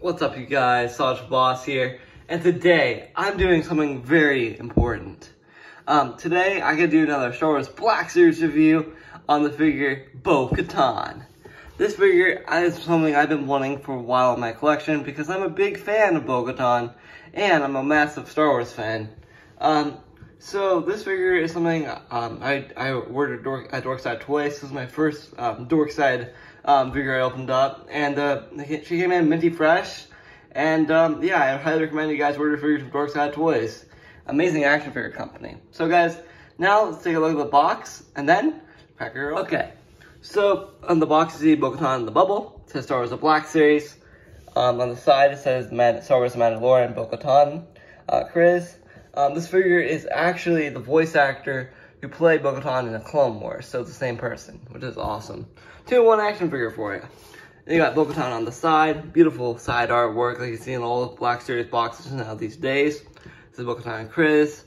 What's up, you guys? Saj Boss here, and today I'm doing something very important. Today I can do another Star Wars Black Series review on the figure BO-Katan. This figure is something I've been wanting for a while in my collection because I'm a big fan of BO-Katan and I'm a massive Star Wars fan. So this figure is something I ordered at Dorkside Toys. This was my first Dorkside figure I opened up, and she came in minty fresh. And yeah, I highly recommend you guys order figures from Dorkside Toys. Amazing action figure company. So guys, now let's take a look at the box and then crack her open. Okay, so on the box you see BO-Katan in the bubble. It says Star Wars: The Black Series. On the side it says Star Wars: The Mandalorian BO-Katan Kryeze. This figure is actually the voice actor who played BO-Katan in the Clone Wars, so it's the same person, which is awesome. 2-in-1 action figure for you. Then you got BO-Katan on the side, beautiful side artwork like you see in all the Black Series boxes now these days. This is BO-Katan Kryeze.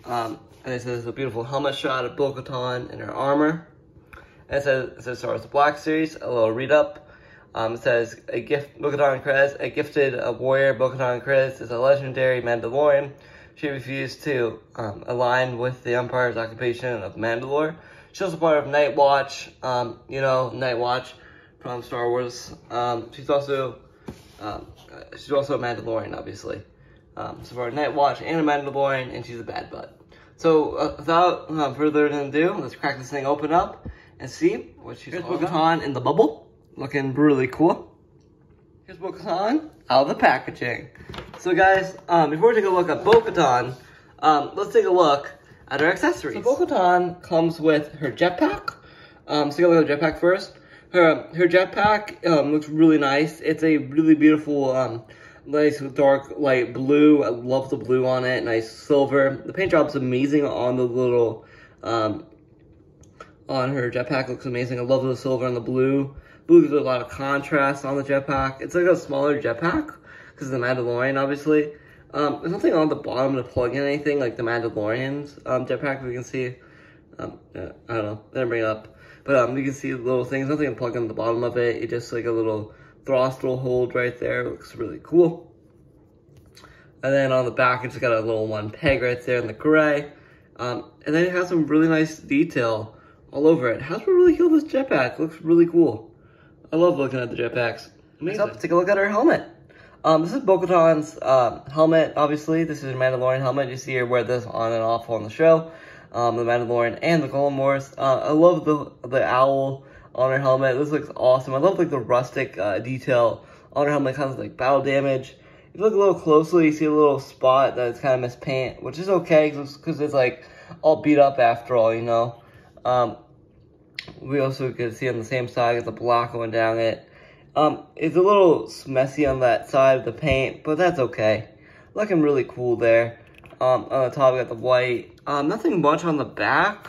And this is a beautiful helmet shot of BO-Katan in her armor. And it says Star Wars: The Black Series, a little read up. It says, BO-Katan Kryeze, a gifted warrior. BO-Katan Kryeze is a legendary Mandalorian. She refused to align with the Empire's occupation of Mandalore. She's also part of Night Watch, Night Watch from Star Wars. She's also a Mandalorian, obviously. So for Night Watch and a Mandalorian, and she's a bad butt. So without further ado, let's crack this thing open up and see what she's all about. Here's BO-Katan in the bubble, looking really cool. Here's BO-Katan out of the packaging. So guys, before we take a look at BO-Katan, let's take a look at her accessories. So BO-Katan comes with her jetpack. Let's take a look at the jetpack first. Her jetpack looks really nice. It's a really beautiful, nice dark light blue. I love the blue on it. Nice silver. The paint job's amazing on the little, on her jetpack. Looks amazing. I love the silver and the blue. Blue gives a lot of contrast on the jetpack. It's like a smaller jetpack because of the Mandalorian, obviously. There's nothing on the bottom to plug in anything like the Mandalorian's jetpack. We can see, I don't know, I didn't bring it up. But you can see the little things, nothing to plug in the bottom of it. It's just like a little throttle hold right there. It looks really cool. And then on the back, it's got a little one peg right there in the gray. And then it has some really nice detail all over it. Hasbro really killed this jetpack. It looks really cool. I love looking at the jetpacks. Amazing. Next up, take a look at her helmet. This is BO-Katan's helmet, obviously. This is a Mandalorian helmet. You see her wear this on and off on the show. The Mandalorian and the Clone Wars. I love the owl on her helmet. This looks awesome. I love like the rustic detail on her helmet, kind of like battle damage. If you look a little closely, you see a little spot that's kind of mispaint, which is okay because it's like all beat up after all, you know. We also can see on the same side, get the block going down it. It's a little messy on that side of the paint, but that's okay. Looking really cool there. On the top, we got the white. Nothing much on the back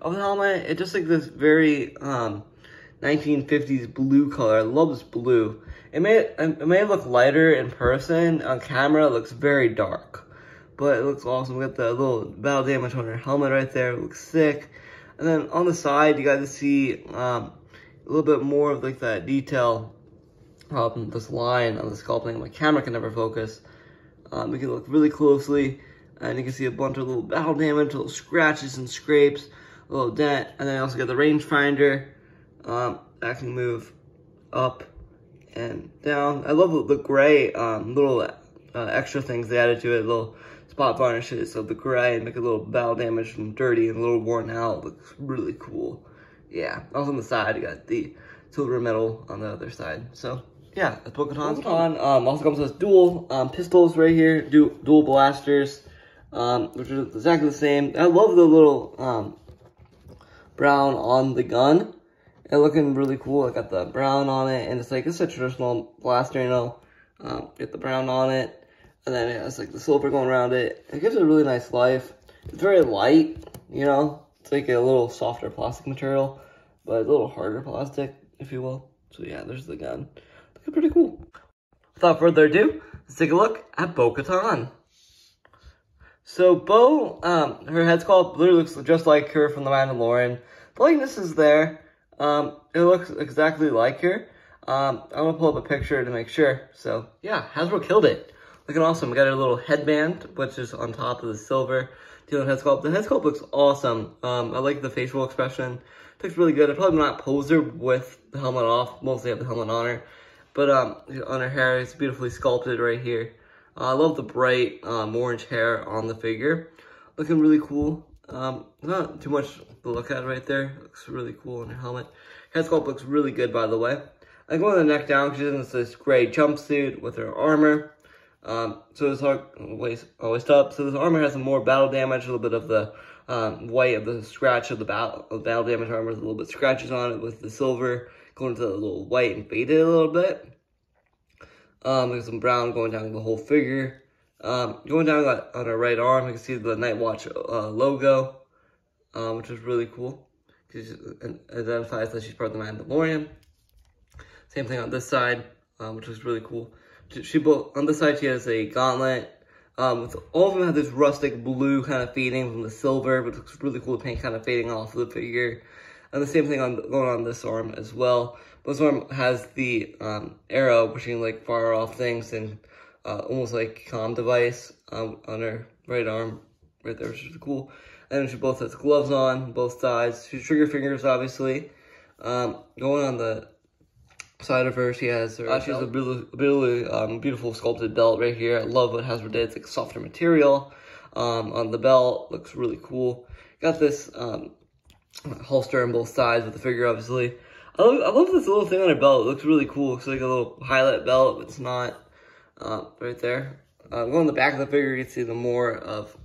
of the helmet. It's just like this very 1950s blue color. I love this blue. It may look lighter in person. On camera, it looks very dark, but it looks awesome. We got the little battle damage on her helmet right there. It looks sick. And then on the side, you got to see a little bit more of like that detail. This line on the sculpting, my camera can never focus. We can look really closely, and you can see a bunch of little battle damage, little scratches and scrapes, a little dent, and then I also got the rangefinder that can move up and down. I love the gray little extra things they added to it, little spot varnishes of the gray and make a little battle damage and dirty and a little worn out. It looks really cool. Yeah. Also on the side, you got the silver metal on the other side. So yeah, that's BO-Katan's. BO-Katan also comes with dual pistols right here, dual blasters, which are exactly the same. I love the little brown on the gun. It's looking really cool. I got the brown on it, and it's a traditional blaster, you know. Get the brown on it. And then it has like the silver going around it. It gives it a really nice life. It's very light, you know. It's like a little softer plastic material, but a little harder plastic, if you will. So yeah, there's the gun. Looking pretty cool. Without further ado, let's take a look at BO-Katan. So Bo, her head sculpt literally looks just like her from The Mandalorian. The likeness is there. It looks exactly like her. I'm gonna pull up a picture to make sure. So yeah, Hasbro killed it. Looking awesome. We got a little headband, which is on top of the silver dealing head sculpt. The head sculpt looks awesome. I like the facial expression. It looks really good. I probably not pose her with the helmet off. Mostly have the helmet on her. But on her hair, it's beautifully sculpted right here. I love the bright orange hair on the figure. Looking really cool. Not too much to look at right there. Looks really cool on her helmet. Head sculpt looks really good, by the way. I go on the neck down. She's in this gray jumpsuit with her armor. So this waist up. So this armor has some more battle damage. A little bit of the white of the scratch of the battle damage armor. There's a little bit of scratches on it with the silver going to a little white and faded a little bit. There's some brown going down the whole figure. Going down on her right arm, you can see the Night Watch logo, which is really cool. It identifies that she's part of the Mandalorian. Same thing on this side, which is really cool. On this side, she has a gauntlet. With all of them have this rustic blue kind of fading from the silver, but it looks really cool. The paint kind of fading off of the figure. And the same thing going on this arm as well. This arm has the arrow, which can like fire off things and almost like comm device on her right arm, right there, which is cool. And she both has gloves on both sides. She's trigger fingers, obviously. Going on the side of her, she has a really beautiful sculpted belt right here. I love what Hasbro did. It's like softer material on the belt. Looks really cool. Got this holster on both sides with the figure, obviously. I love this little thing on her belt. It looks really cool. It's like a little highlight belt, but it's not right there. Going on the back of the figure, you can see the more of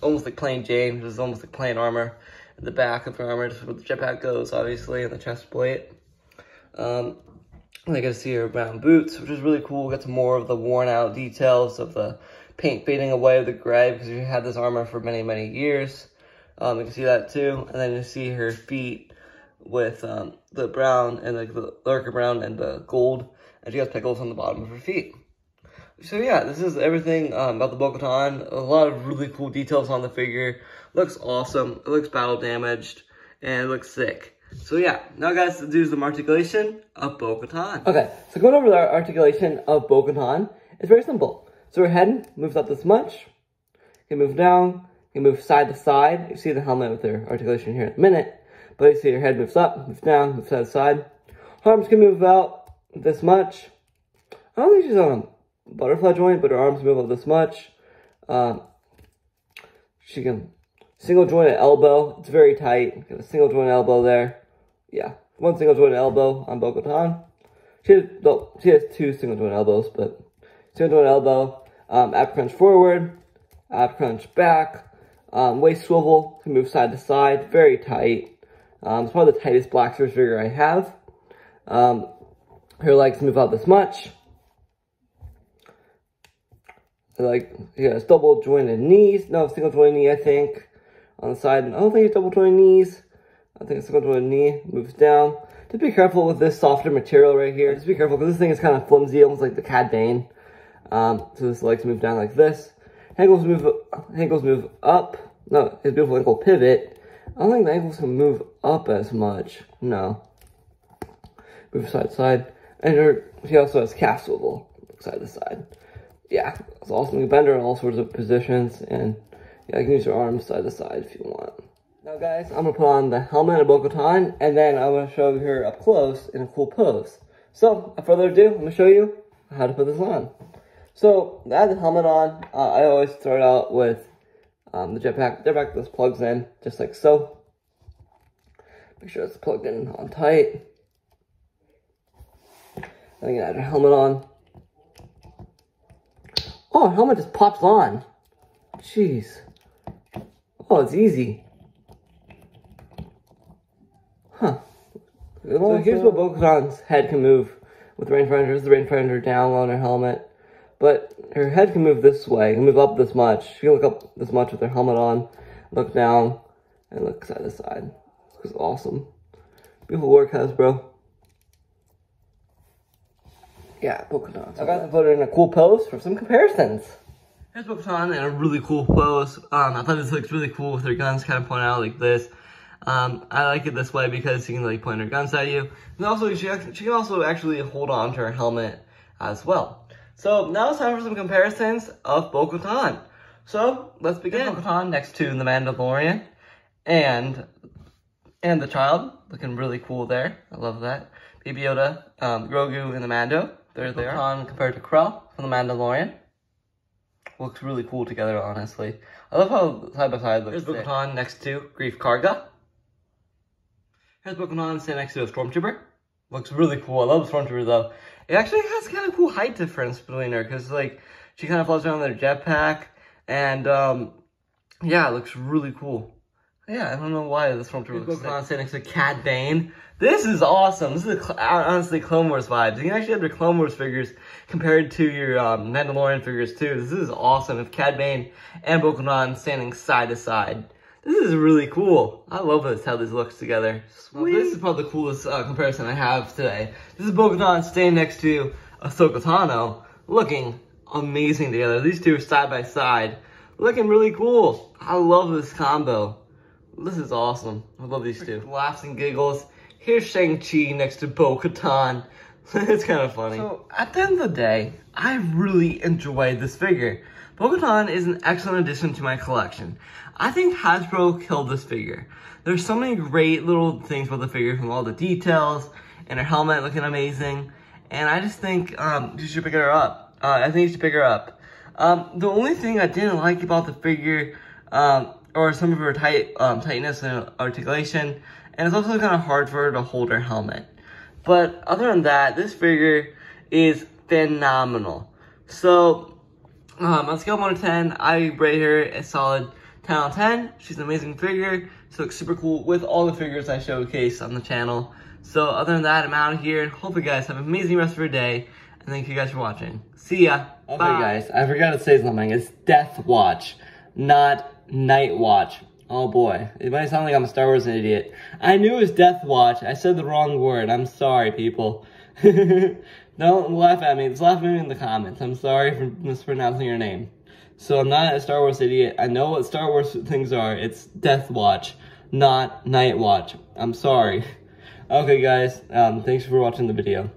almost like plain Jane. This is almost like plain armor. At the back of her armor, just where the jetpack goes, obviously, and the chest plate. I get to see her brown boots, which is really cool. Got some more of the worn out details of the paint fading away with the gray because she had this armor for many, many years. You can see that too. And then you see her feet with the brown and like the darker brown and the gold. And she has pickles on the bottom of her feet. So yeah, this is everything about the BO-Katan. A lot of really cool details on the figure. Looks awesome. It looks battle damaged. And it looks sick. So yeah, now guys, let's do some articulation of BO-Katan. Okay, so going over the articulation of BO-Katan, it's very simple. So her head moves up this much. You can move down. You can move side to side. You see the helmet with her articulation here in a minute. But you see her head moves up, moves down, moves side to side. Her arms can move out this much. I don't think she's on a butterfly joint, but her arms move up this much. She can single joint at elbow. It's very tight. Got a single joint elbow there. Yeah, one single joint elbow on BO-Katan. She has two single joint elbows, but single joint elbow, ab crunch forward, ab crunch back, waist swivel, can move side to side, very tight. It's probably the tightest Black Series figure I have. Her legs move out this much. It's double jointed knees. No, single jointed knee, I think. On the side, I don't think it's double jointed knees. I think it's single jointed knee, moves down. Just be careful with this softer material right here. Just be careful because this thing is kind of flimsy, almost like the Cad Bane. So this legs move down like this. Ankles move up. No, his beautiful ankle pivot. I don't think the ankles can move up as much. No. Move side to side. And she also has calf swivel, side to side. Yeah, it's awesome. You can bend her in all sorts of positions. And yeah, you can use your arms side to side if you want. Now guys, I'm going to put on the helmet of BO-Katan, and then I'm going to show her up close in a cool pose. So, without further ado, I'm going to show you how to put this on. So, to add the helmet on, I always start out with the jetpack. The jetpack just plugs in, just like so. Make sure it's plugged in on tight. Then you can add your helmet on. Oh, the helmet just pops on. Jeez. Oh, it's easy. Huh. So here's what BO-Katan's head can move with the rangefinder. Here's the rangefinder down on her helmet. But her head can move this way. It can move up this much. She can look up this much with her helmet on. Look down. And look side to side. This is awesome. Beautiful work, Hasbro. Yeah, BO-Katan. I got to put her in a cool pose for some comparisons. Here's BO-Katan in a really cool pose. I thought this looks really cool with her guns kind of pointed out like this. I like it this way because she can like point her guns at you. And also, she can also actually hold on to her helmet as well. So now it's time for some comparisons of BO-Katan. So let's begin. BO-Katan next to the Mandalorian and the child, looking really cool there. I love that. Baby Yoda, Grogu, and the Mando. They're there. BO-Katan compared to Krell from the Mandalorian. Looks really cool together, honestly. I love how side by side looks. Here's BO-Katan next to Grief Karga. Here's BO-Katan standing next to a Stormtrooper. Looks really cool. I love the Stormtrooper though. It actually has kind of cool height difference between her because like she kind of floats around with her jetpack and yeah, it looks really cool. Yeah, I don't know why the Stormtrooper looks BO-Katan standing next to Cad Bane. This is awesome. This is honestly Clone Wars vibes. You can actually have your Clone Wars figures compared to your Mandalorian figures too. This is awesome. If Cad Bane and BO-Katan standing side to side. This is really cool. I love this, how this looks together. Sweet. Well, this is probably the coolest comparison I have today. This is BO-Katan standing next to Ahsoka Tano, looking amazing together. These two are side by side, looking really cool. I love this combo. This is awesome. I love these two. Laughs and giggles. Here's Shang-Chi next to BO-Katan. It's kind of funny. So, at the end of the day, I really enjoyed this figure. BO-Katan is an excellent addition to my collection. I think Hasbro killed this figure. There's so many great little things about the figure, from all the details, and her helmet looking amazing. And I just think you should pick her up. I think you should pick her up. The only thing I didn't like about the figure, or some of her tightness and articulation, and it's also kind of hard for her to hold her helmet. But other than that, this figure is phenomenal. So, on a scale of 1 to 10, I rate her a solid 10 out of 10. She's an amazing figure. She looks super cool with all the figures I showcase on the channel. So other than that, I'm out of here. Hope you guys have an amazing rest of your day. And thank you guys for watching. See ya. Okay, bye. Guys, I forgot to say something. It's Death Watch, not Night Watch. Oh boy, it might sound like I'm a Star Wars idiot. I knew it was Death Watch. I said the wrong word. I'm sorry, people. Don't laugh at me. Just laugh at me in the comments. I'm sorry for mispronouncing your name. So I'm not a Star Wars idiot. I know what Star Wars things are. It's Death Watch, not Night Watch. I'm sorry. Okay, guys. Thanks for watching the video.